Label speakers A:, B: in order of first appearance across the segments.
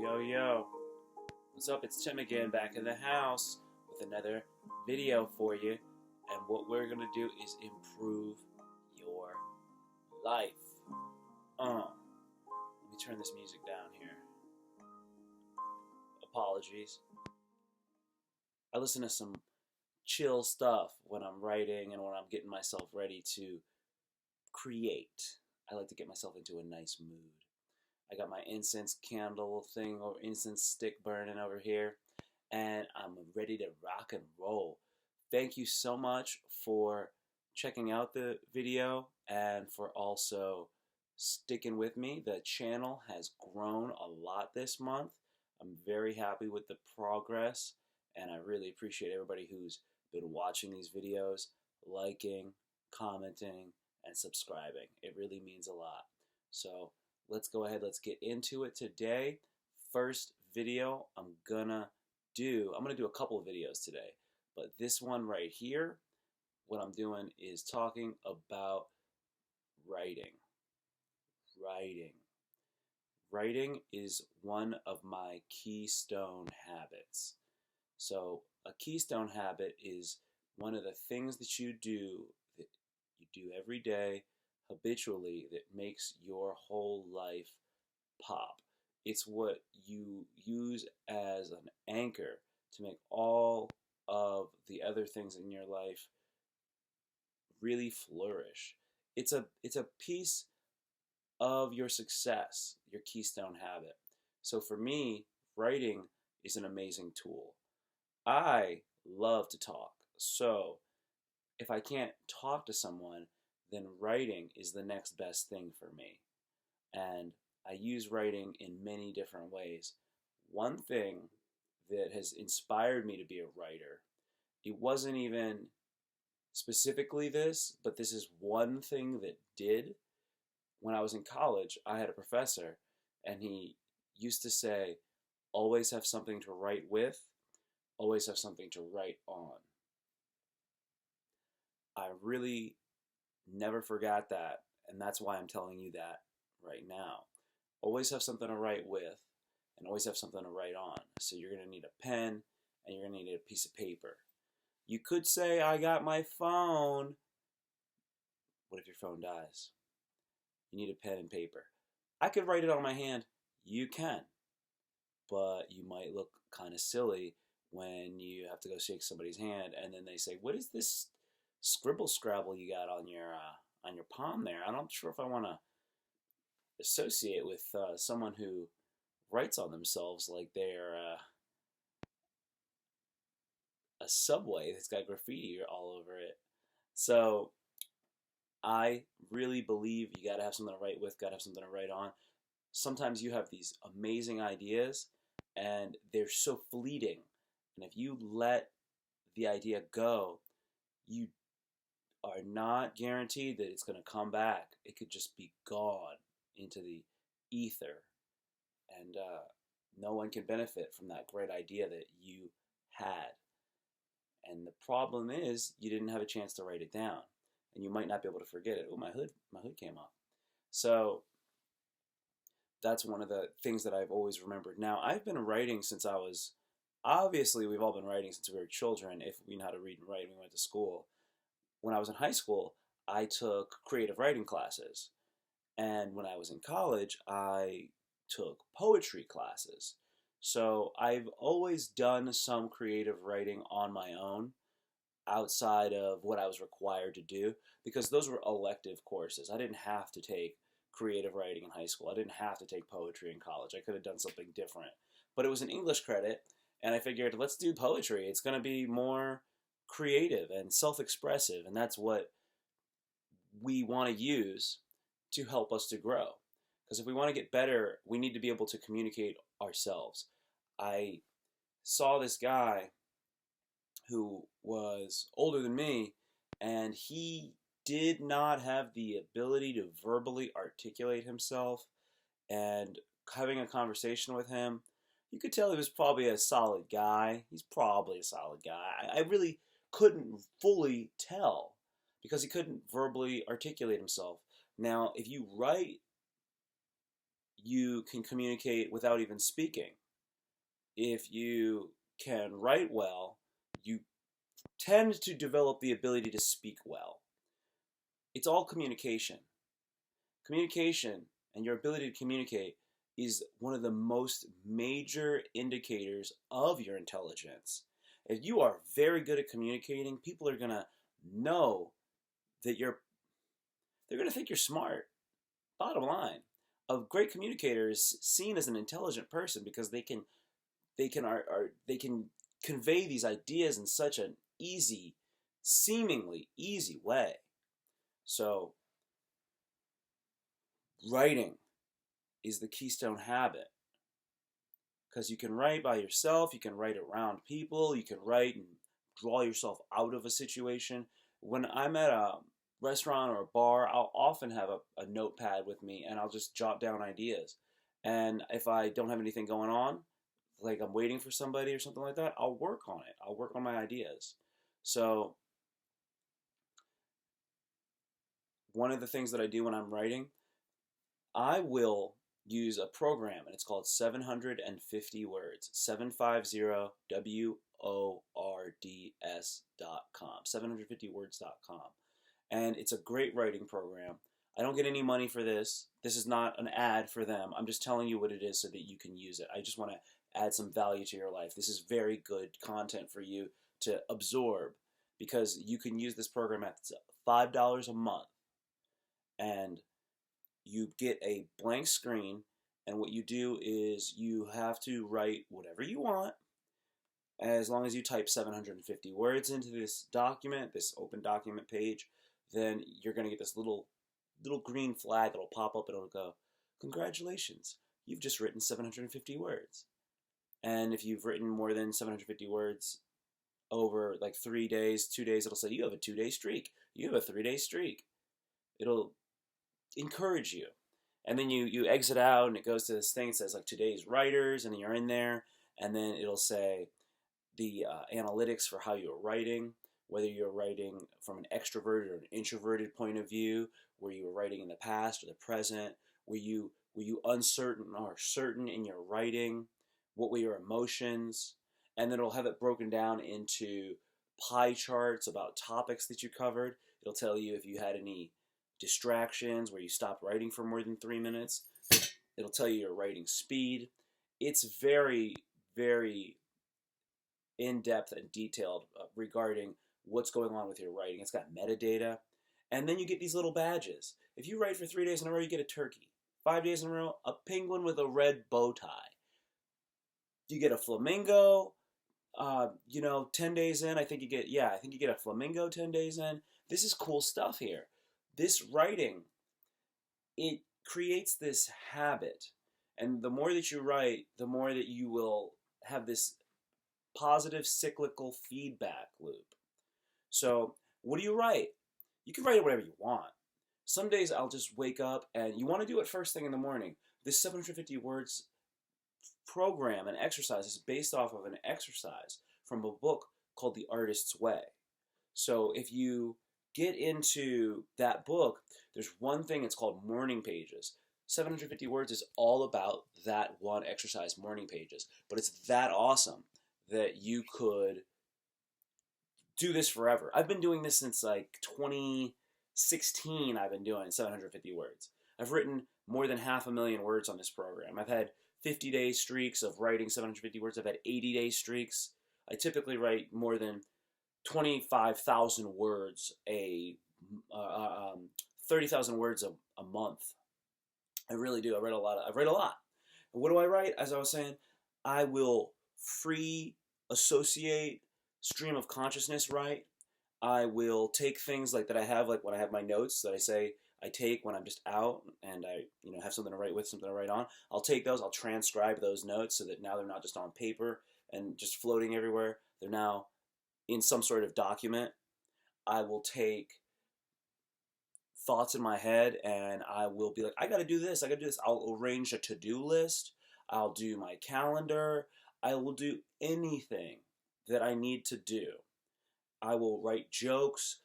A: Yo, what's up? It's Tim again, back in the house with another video for you. And what we're gonna do is improve your life. Let me turn this music down here. Apologies. I listen to some chill stuff when I'm writing and when I'm getting myself ready to create. I like to get myself into a nice mood. I got my incense candle thing or incense stick burning over here, and I'm ready to rock and roll. Thank you so much for checking out the video and for also sticking with me. The channel has grown a lot this month. I'm very happy with the progress, and I really appreciate everybody who's been watching these videos, liking, commenting, and subscribing. It really means a lot. So let's go ahead, let's get into it today. First video I'm gonna do a couple of videos today, but this one right here, what I'm doing is talking about writing. Writing is one of my keystone habits. So a keystone habit is one of the things that you do every day habitually that makes your whole life pop. It's what you use as an anchor to make all of the other things in your life really flourish. It's a piece of your success, your keystone habit. So for me, writing is an amazing tool. I love to talk. So if I can't talk to someone, then writing is the next best thing for me. And I use writing in many different ways. One thing that has inspired me to be a writer, it wasn't even specifically this, but this is one thing that did. When I was in college, I had a professor, and he used to say, always have something to write with, always have something to write on. I really never forgot that, and that's why I'm telling you that right now. Always have something to write with, and always have something to write on. So you're going to need a pen, and you're going to need a piece of paper. You could say, I got my phone. What if your phone dies? You need a pen and paper. I could write it on my hand. You can. But you might look kind of silly when you have to go shake somebody's hand, and then they say, what is this scribble scrabble you got on your palm there? I'm not sure if I want to associate with someone who writes on themselves like they're a subway that's got graffiti all over it. So I really believe you got to have something to write with, got to have something to write on. Sometimes you have these amazing ideas and they're so fleeting, and if you let the idea go, you are not guaranteed that it's going to come back. It could just be gone into the ether, and no one can benefit from that great idea that you had. And the problem is you didn't have a chance to write it down, and you might not be able to forget it. Oh, my hood came off. So that's one of the things that I've always remembered. Now, I've been writing since I was, obviously we've all been writing since we were children, if we know how to read and write, we went to school. When I was in high school, I took creative writing classes. And when I was in college, I took poetry classes. So I've always done some creative writing on my own outside of what I was required to do, because those were elective courses. I didn't have to take creative writing in high school. I didn't have to take poetry in college. I could have done something different. But it was an English credit, and I figured, let's do poetry. It's going to be more creative and self-expressive, and that's what we want to use to help us to grow. Because if we want to get better, we need to be able to communicate ourselves. I saw this guy who was older than me, and he did not have the ability to verbally articulate himself. And having a conversation with him, you could tell he was probably a solid guy. He's probably a solid guy. I really couldn't fully tell because he couldn't verbally articulate himself. Now, if you write you can communicate without even speaking. If you can write well, you tend to develop the ability to speak well. It's all communication. Communication and your ability to communicate is one of the most major indicators of your intelligence. If you are very good at communicating, people are going to know that they're going to think you're smart. Bottom line, a great communicator is seen as an intelligent person because they can convey these ideas in such an easy, seemingly easy way. So writing is the keystone habit, because you can write by yourself, you can write around people, you can write and draw yourself out of a situation. When I'm at a restaurant or a bar, I'll often have a notepad with me and I'll just jot down ideas. And if I don't have anything going on, like I'm waiting for somebody or something like that, I'll work on it. I'll work on my ideas. So one of the things that I do when I'm writing, I will use a program, and it's called 750 Words, 750words.com, 750words.com. And it's a great writing program. I don't get any money for this. This is not an ad for them. I'm just telling you what it is so that you can use it. I just want to add some value to your life. This is very good content for you to absorb, because you can use this program at $5 a month, and you get a blank screen, and what you do is you have to write whatever you want, as long as you type 750 words into this document, this open document page. Then you're going to get this little green flag that'll pop up, and it'll go, congratulations, you've just written 750 words. And if you've written more than 750 words over like 3 days, 2 days, it'll say you have a 2-day streak, you have a 3-day streak. It'll encourage you. And then you exit out, and it goes to this thing that says like today's writers, and then you're in there, and then it'll say the analytics for how you're writing, whether you're writing from an extroverted or an introverted point of view, where you were writing in the past or the present, were you uncertain or certain in your writing, what were your emotions, and then it'll have it broken down into pie charts about topics that you covered. It'll tell you if you had any distractions where you stopped writing for more than 3 minutes. It'll tell you your writing speed. It's very, very in-depth and detailed regarding what's going on with your writing. It's got metadata. And then you get these little badges. If you write for 3 days in a row, you get a turkey. 5 days in a row, a penguin with a red bow tie. You get a flamingo. 10 days in, I think you get a flamingo 10 days in. This is cool stuff here. This writing, it creates this habit. And the more that you write, the more that you will have this positive cyclical feedback loop. So, what do you write? You can write whatever you want. Some days I'll just wake up, and you want to do it first thing in the morning. This 750 words program and exercise is based off of an exercise from a book called The Artist's Way. So if you get into that book, there's one thing, it's called morning pages. 750 words is all about that one exercise, morning pages. But it's that awesome that you could do this forever. I've been doing this since like 2016. I've been doing 750 words. I've written more than 500,000 words on this program. I've had 50-day streaks of writing 750 words. I've had 80-day streaks. I typically write more than 25,000 words 30,000 words a month. I really do. I write a lot. And what do I write? As I was saying, I will free associate, stream of consciousness write. I will take things like that I have, like when I have my notes that I say I take when I'm just out and I have something to write with, something to write on. I'll take those, I'll transcribe those notes so that now they're not just on paper and just floating everywhere. They're now in some sort of document. I will take thoughts in my head and I will be like, I gotta do this, I gotta do this. I'll arrange a to-do list. I'll do my calendar. I will do anything that I need to do. I will write jokes,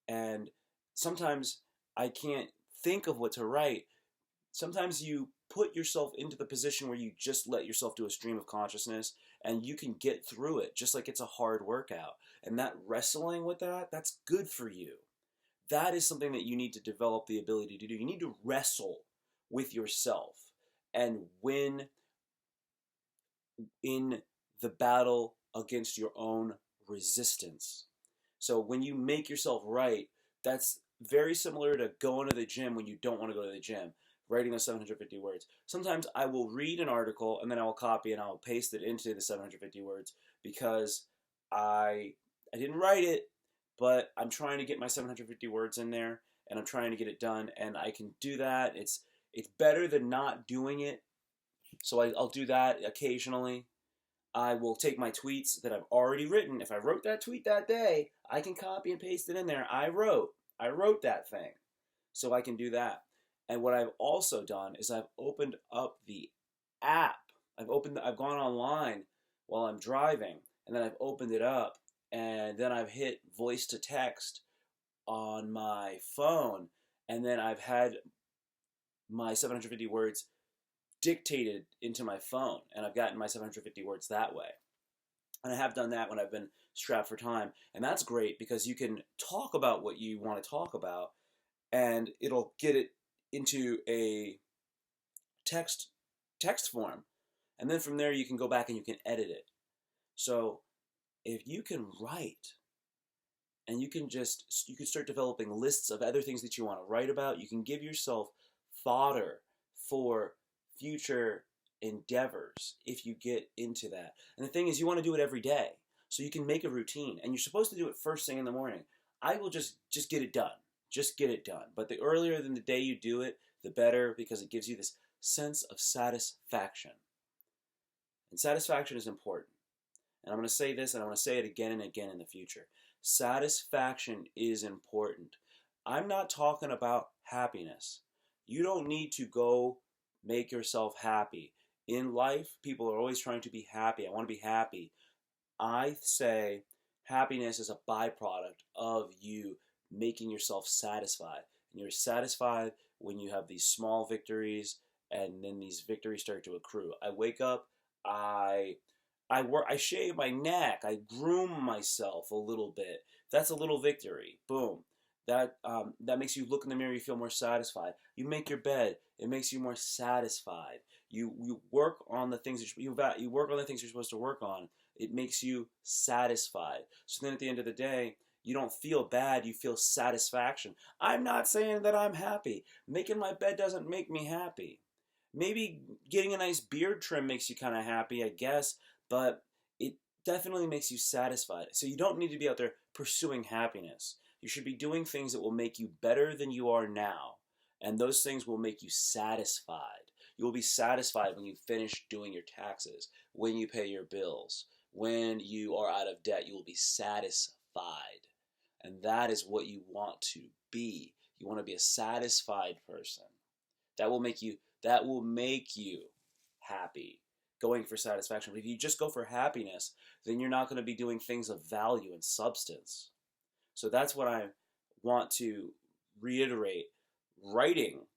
A: and sometimes I can't think of what to write. Sometimes you put yourself into the position where you just let yourself do a stream of consciousness and you can get through it just like it's a hard workout. And that wrestling with that's good for you. That is something that you need to develop the ability to do. You need to wrestle with yourself and win in the battle against your own resistance. So when you make yourself right, that's very similar to going to the gym when you don't want to go to the gym, writing those 750 words. Sometimes I will read an article and then I will copy and I will paste it into the 750 words because I didn't write it, but I'm trying to get my 750 words in there and I'm trying to get it done, and I can do that. It's better than not doing it. So I'll do that occasionally. I will take my tweets that I've already written. If I wrote that tweet that day, I can copy and paste it in there. I wrote that thing. So I can do that. And what I've also done is I've opened up the app. I've gone online while I'm driving, and then I've opened it up, and then I've hit voice to text on my phone, and then I've had my 750 words dictated into my phone, and I've gotten my 750 words that way. And I have done that when I've been strapped for time, and that's great because you can talk about what you want to talk about, and it'll get it into a text form, and then from there you can go back and you can edit it. So if you can write, and you can start developing lists of other things that you want to write about, you can give yourself fodder for future endeavors if you get into that. And the thing is, you want to do it every day, so you can make a routine, and you're supposed to do it first thing in the morning. I will just get it done. Just get it done. But the earlier than the day you do it, the better, because it gives you this sense of satisfaction. And satisfaction is important. And I'm going to say this, and I'm going to say it again and again in the future. Satisfaction is important. I'm not talking about happiness. You don't need to go make yourself happy. In life, people are always trying to be happy. I want to be happy. I say happiness is a byproduct of you making yourself satisfied. And you're satisfied when you have these small victories, and then these victories start to accrue. I wake up, I shave my neck, I groom myself a little bit. That's a little victory. Boom. That makes you look in the mirror, you feel more satisfied. You make your bed, it makes you more satisfied. You work on the things that you work on the things you're supposed to work on. It makes you satisfied. So then at the end of the day, you don't feel bad, you feel satisfaction. I'm not saying that I'm happy. Making my bed doesn't make me happy. Maybe getting a nice beard trim makes you kind of happy, I guess, but it definitely makes you satisfied. So you don't need to be out there pursuing happiness. You should be doing things that will make you better than you are now, and those things will make you satisfied. You will be satisfied when you finish doing your taxes, when you pay your bills, when you are out of debt. You will be satisfied. And that is what you want to be. You want to be a satisfied person. That will make you happy, going for satisfaction. But if you just go for happiness, then you're not going to be doing things of value and substance. So that's what I want to reiterate. Writing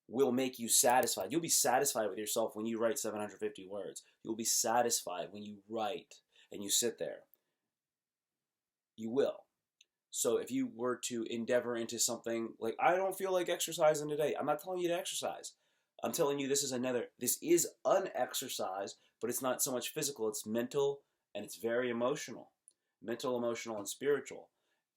A: will make you satisfied. You'll be satisfied with yourself when you write 750 words. You'll be satisfied when you write and you sit there. You will. So if you were to endeavor into something like, I don't feel like exercising today, I'm not telling you to exercise. I'm telling you this is an exercise, but it's not so much physical, it's mental, and it's very emotional. Mental, emotional, and spiritual.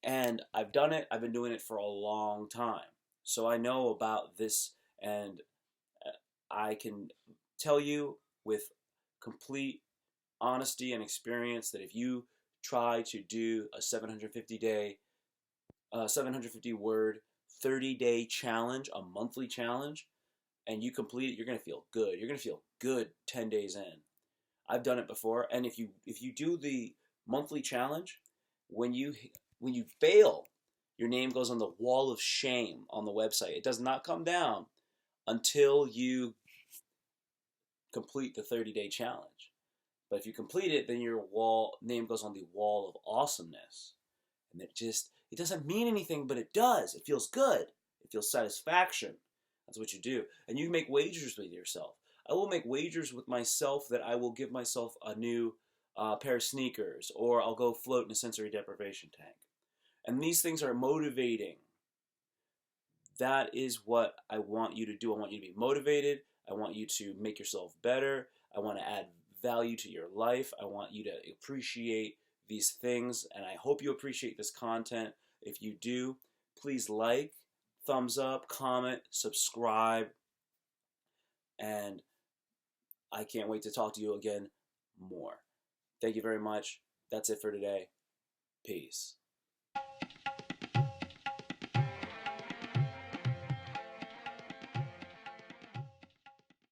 A: And I've done it, I've been doing it for a long time. So I know about this, and I can tell you with complete honesty and experience that if you try to do a 750 word, 30-day challenge, a monthly challenge, and you complete it, you're going to feel good. You're going to feel good 10 days in. I've done it before, and if you do the monthly challenge, when you fail, your name goes on the wall of shame on the website. It does not come down until you complete the 30-day challenge. But if you complete it, then your name goes on the wall of awesomeness. And it doesn't mean anything, but it does. It feels good. It feels satisfaction. That's what you do. And you make wagers with yourself. I will make wagers with myself that I will give myself a new pair of sneakers, or I'll go float in a sensory deprivation tank. And these things are motivating. That is what I want you to do. I want you to be motivated. I want you to make yourself better. I want to add value to your life. I want you to appreciate these things, and I hope you appreciate this content. If you do, please like, thumbs up, comment, subscribe, and I can't wait to talk to you again more. Thank you very much. That's it for today. Peace.